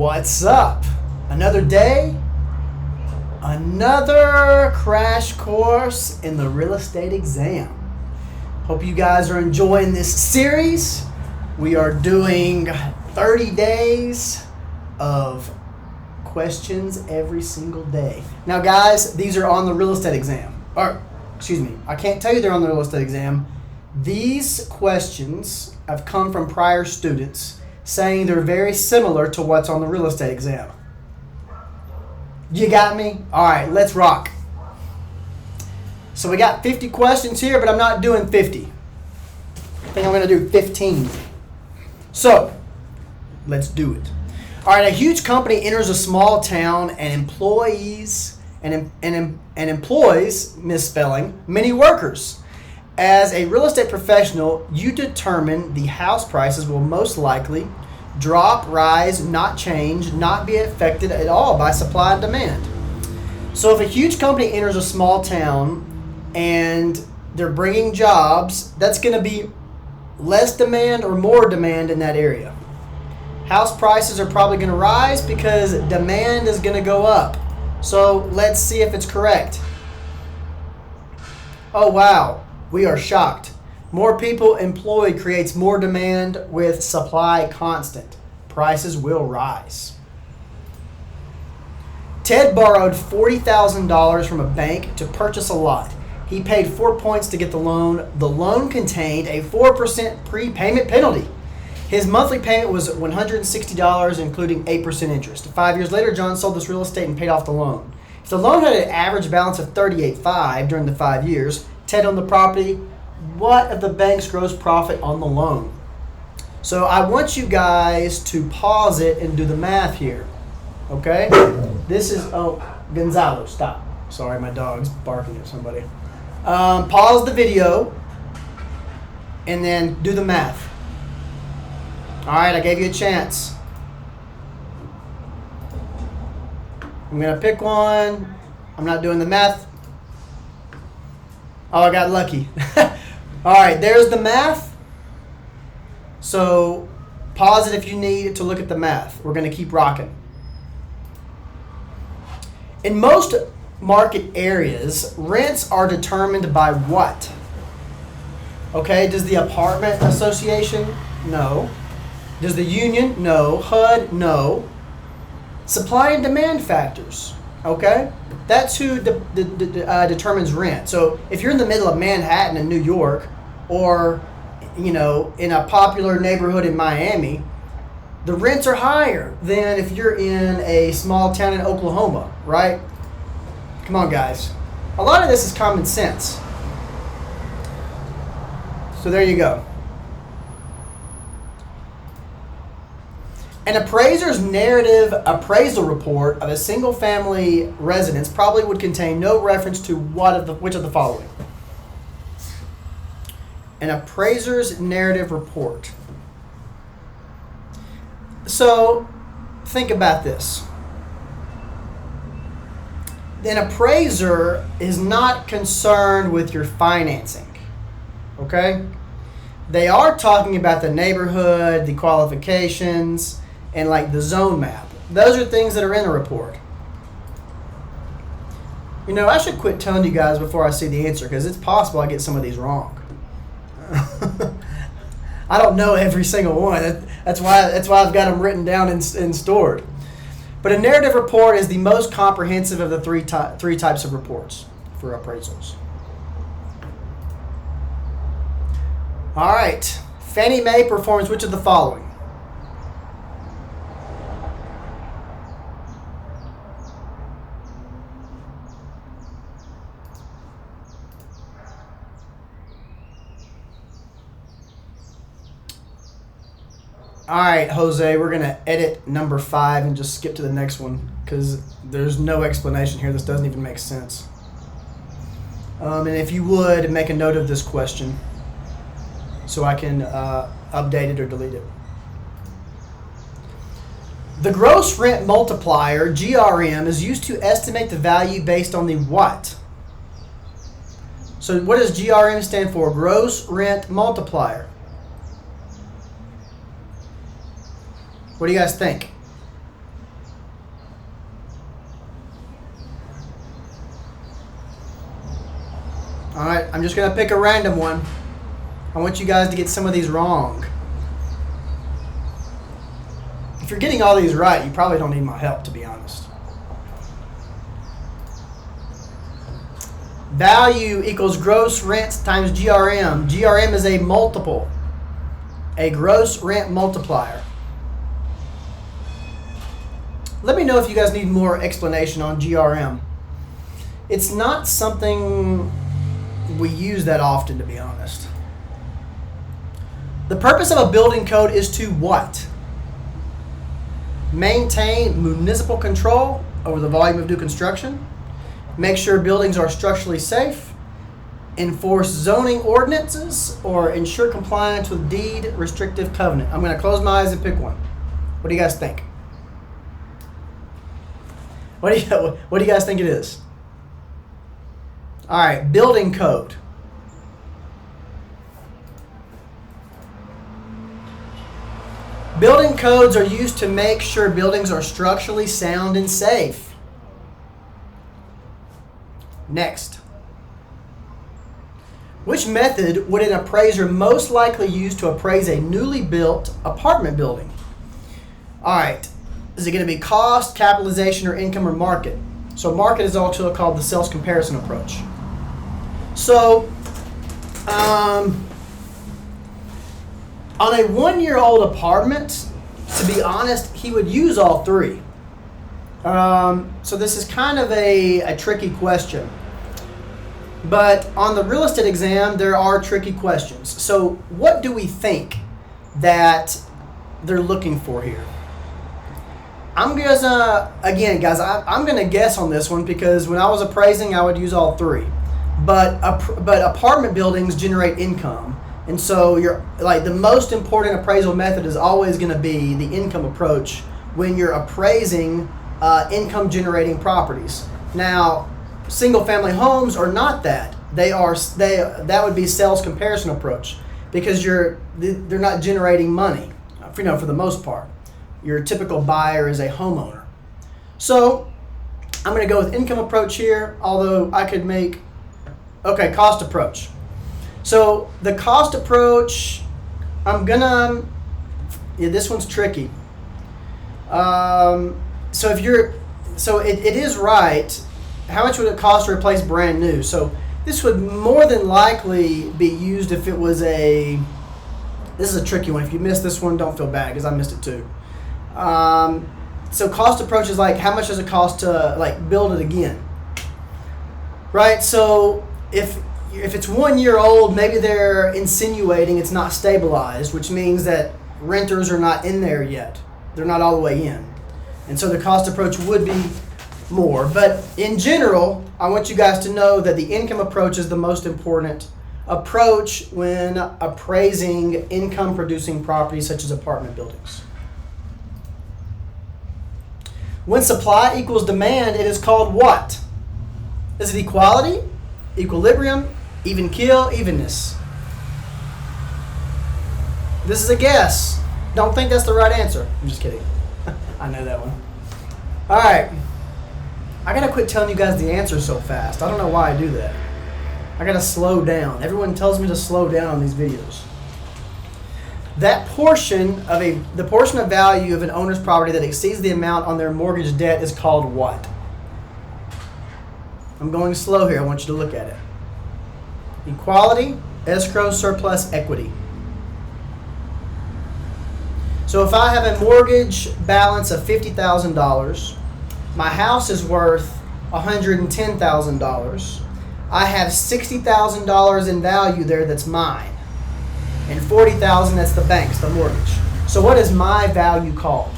What's up? Another day, another crash course in the real estate exam. Hope you guys are enjoying this series. We are doing 30 days of questions every single day. Now guys, these are on the real estate exam. Or, excuse me, I can't tell you they're on the real estate exam. These questions have come from prior students saying they're very similar to what's on the real estate exam. You got me? All right, let's rock. So we got 50 questions here, but I'm not doing 50. I think I'm going to do 15. So, let's do it. All right, a huge company enters a small town and employs, misspelling, many workers. As a real estate professional, you determine the house prices will most likely drop, rise, not change, not be affected at all by supply and demand. So if a huge company enters a small town and they're bringing jobs, that's going to be less demand or more demand in that area. House prices are probably going to rise because demand is going to go up. So let's see if it's correct. Oh wow. We are shocked. More people employed creates more demand with supply constant. Prices will rise. Ted borrowed $40,000 from a bank to purchase a lot. He paid 4 points to get the loan. The loan contained a 4% prepayment penalty. His monthly payment was $160, including 8% interest. 5 years later, John sold this real estate and paid off the loan. If the loan had an average balance of $38,500 during the 5 years, Ted owned the property. What of the bank's gross profit on the loan? So I want you guys to pause it and do the math here. Okay? This is, Gonzalo, stop. Sorry, my dog's barking at somebody. Pause the video and then do the math. All right, I gave you a chance. I'm going to pick one. I'm not doing the math. Oh, I got lucky. All right, there's the math. So pause it if you need to look at the math. We're going to keep rocking. In most market areas, rents are determined by what? Okay, does the apartment association? No. Does the union? No. HUD? No. Supply and demand factors. Okay? That's who determines rent. So if you're in the middle of Manhattan in New York or, in a popular neighborhood in Miami, the rents are higher than if you're in a small town in Oklahoma, right? Come on, guys. A lot of this is common sense. So there you go. An appraiser's narrative appraisal report of a single-family residence probably would contain no reference to which of the following? An appraiser's narrative report. So, think about this. An appraiser is not concerned with your financing, okay? They are talking about the neighborhood, the qualifications, and like the zone map. Those are things that are in a report. I should quit telling you guys before I see the answer because it's possible I get some of these wrong. I don't know every single one. That's why I've got them written down and stored. But a narrative report is the most comprehensive of the three types of reports for appraisals. All right. Fannie Mae performs which of the following? All right, Jose, we're going to edit number 5 and just skip to the next one because there's no explanation here. This doesn't even make sense. And if you would, make a note of this question so I can update it or delete it. The gross rent multiplier, GRM, is used to estimate the value based on the what? So what does GRM stand for? Gross rent multiplier. What do you guys think? I'm just going to pick a random one. I want you guys to get some of these wrong. If you're getting all these right, you probably don't need my help, to be honest. Value equals gross rent times GRM. GRM is a multiple, a gross rent multiplier. Let me know if you guys need more explanation on GRM. It's not something we use that often, to be honest. The purpose of a building code is to what? Maintain municipal control over the volume of new construction, make sure buildings are structurally safe, enforce zoning ordinances, or ensure compliance with deed restrictive covenant. I'm going to close my eyes and pick one. What do you guys think? What do you guys think it is? All right, building code. Building codes are used to make sure buildings are structurally sound and safe. Next. Which method would an appraiser most likely use to appraise a newly built apartment building? All right. Is it going to be cost, capitalization, or income, or market? So market is also called the sales comparison approach. So, on a 1-year-old apartment, to be honest, he would use all three. So this is kind of a tricky question. But on the real estate exam, there are tricky questions. So what do we think that they're looking for here? I'm gonna, again, guys, I'm gonna guess on this one because when I was appraising, I would use all three. But apartment buildings generate income. And so the most important appraisal method is always going to be the income approach when you're appraising income generating properties. Now, single family homes are not that. That would be sales comparison approach because they're not generating money, for the most part. Your typical buyer is a homeowner. So I'm going to go with income approach here, although I could make cost approach. So the cost approach, this one's tricky. So it is right. How much would it cost to replace brand new? So this would more than likely be used if it was this is a tricky one. If you missed this one, don't feel bad because I missed it too. So cost approach is like how much does it cost to build it again? Right? So if it's 1 year old, maybe they're insinuating it's not stabilized, which means that renters are not in there yet. They're not all the way in. And so the cost approach would be more. But in general, I want you guys to know that the income approach is the most important approach when appraising income producing properties such as apartment buildings. When supply equals demand, it is called what? Is it equality, equilibrium, even keel, evenness? This is a guess. Don't think that's the right answer. I'm just kidding. I know that one. All right. I got to quit telling you guys the answer so fast. I don't know why I do that. I got to slow down. Everyone tells me to slow down on these videos. The portion of value of an owner's property that exceeds the amount on their mortgage debt is called what? I'm going slow here. I want you to look at it. Equality, escrow, surplus, equity. So if I have a mortgage balance of $50,000, my house is worth $110,000. I have $60,000 in value there that's mine. And $40,000 that's the bank's, the mortgage. So what is my value called?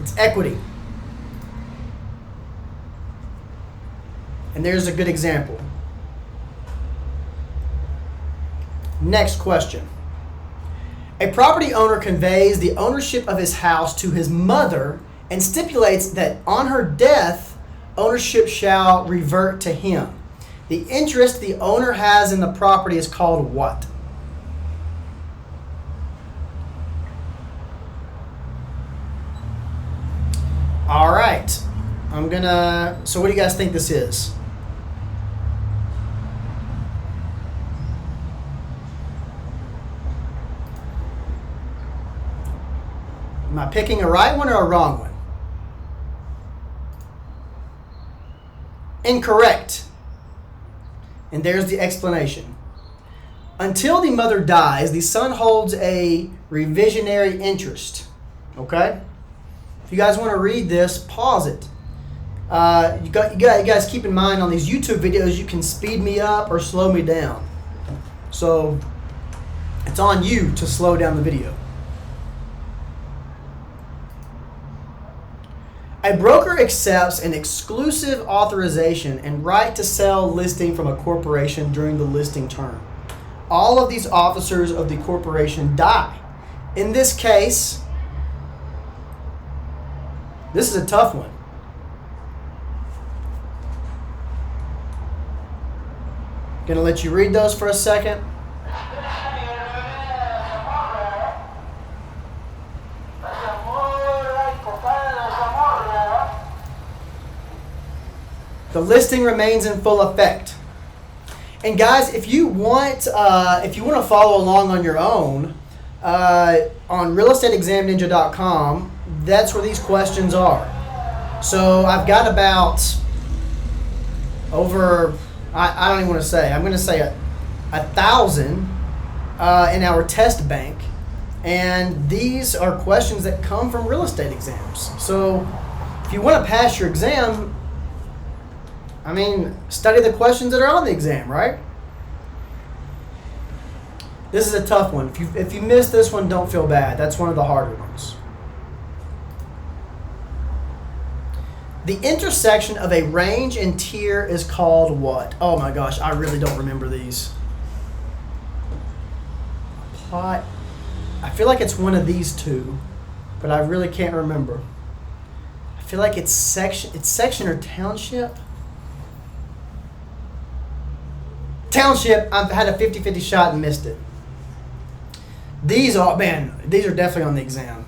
It's equity. And there's a good example. Next question. A property owner conveys the ownership of his house to his mother and stipulates that on her death, ownership shall revert to him. The interest the owner has in the property is called what? All right. So what do you guys think this is? Am I picking a right one or a wrong one? Incorrect. And there's the explanation. Until the mother dies, the son holds a revisionary interest. Okay? If you guys want to read this, pause it. You guys keep in mind on these YouTube videos, you can speed me up or slow me down. So it's on you to slow down the video. A broker accepts an exclusive authorization and right to sell listing from a corporation during the listing term. All of these officers of the corporation die. In this case, this is a tough one. Gonna let you read those for a second. The listing remains in full effect. And guys, if you want to follow along on your own, on realestateexamninja.com, that's where these questions are. So I've got about over, I don't even want to say, I'm going to say 1,000 in our test bank. And these are questions that come from real estate exams. So if you want to pass your exam, I mean, study the questions that are on the exam, right? This is a tough one. If you miss this one, don't feel bad. That's one of the harder ones. The intersection of a range and tier is called what? Oh my gosh, I really don't remember these. Plot. I feel like it's one of these two, but I really can't remember. I feel like it's section or township. Township, I've had a 50-50 shot and missed it. These are definitely on the exam.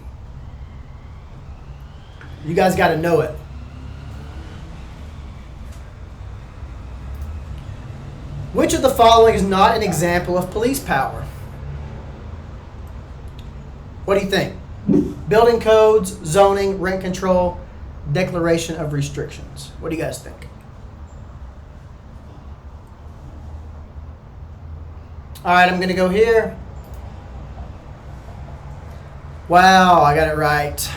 You guys got to know it. Which of the following is not an example of police power? What do you think? Building codes, zoning, rent control, declaration of restrictions. What do you guys think? All right, I'm going to go here. Wow, I got it right.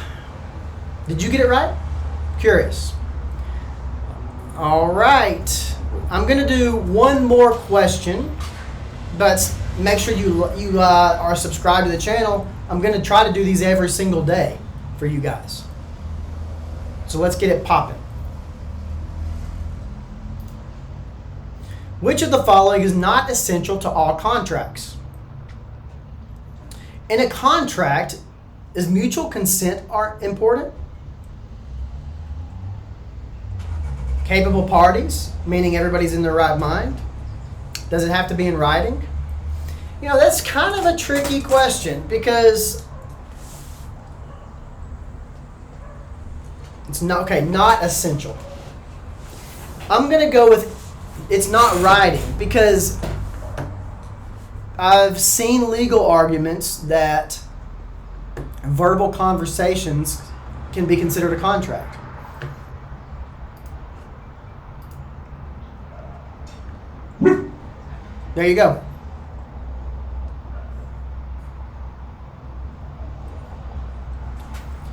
Did you get it right? Curious. All right. I'm going to do one more question, but make sure you are subscribed to the channel. I'm going to try to do these every single day for you guys. So let's get it popping. Which of the following is not essential to all contracts? In a contract, is mutual consent important? Capable parties, meaning everybody's in their right mind? Does it have to be in writing? You know, that's kind of a tricky question because it's not essential. I'm going to go with it's not writing because I've seen legal arguments that verbal conversations can be considered a contract. There you go.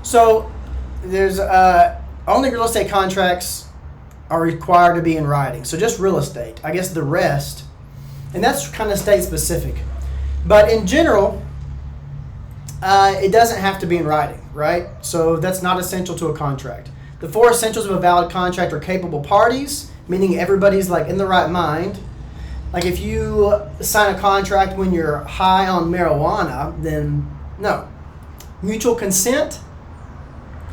So there's only real estate contracts are required to be in writing. So just real estate. I guess the rest, and that's kind of state specific. But in general, it doesn't have to be in writing, right? So that's not essential to a contract. The 4 essentials of a valid contract are capable parties, meaning everybody's like in the right mind. Like if you sign a contract when you're high on marijuana, then no. Mutual consent?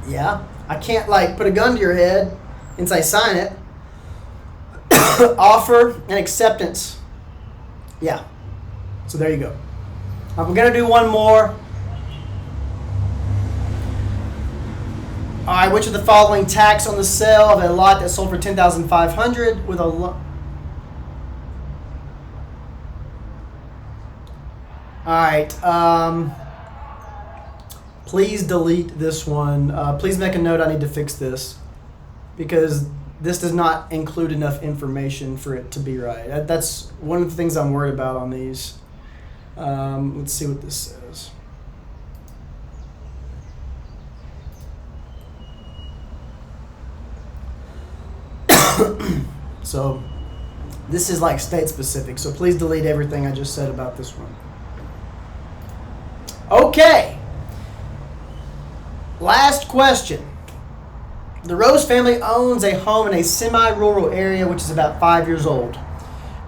Yeah. I can't like put a gun to your head and say sign it. Offer and acceptance. Yeah. So there you go. We're going to do one more. All right, which of the following tax on the sale of a lot that sold for $10,500 with a All right. Please delete this one. Please make a note. I need to fix this because this does not include enough information for it to be right. That's one of the things I'm worried about on these. Let's see what this says. So this is like state specific, so please delete everything I just said about this one. Okay. Last question. The Rose family owns a home in a semi-rural area which is about 5 years old.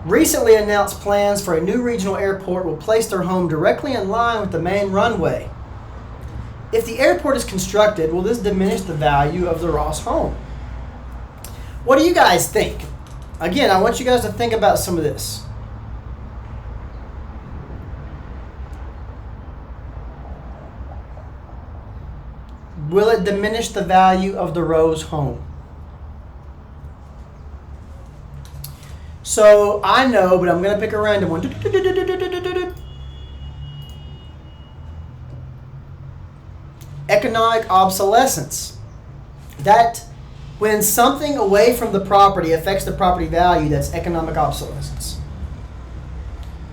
Recently announced plans for a new regional airport will place their home directly in line with the main runway. If the airport is constructed, will this diminish the value of the Ross home? What do you guys think? Again, I want you guys to think about some of this. Will it diminish the value of the Rose home? So I know, but I'm going to pick a random one. Economic obsolescence. That when something away from the property affects the property value, that's economic obsolescence.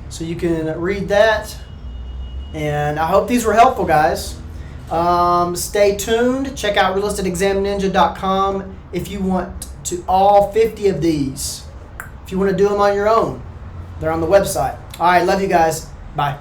So you can read that. And I hope these were helpful, guys. Stay tuned. Check out realestateexamninja.com if you want to all 50 of these. If you want to do them on your own, they're on the website. All right, love you guys. Bye.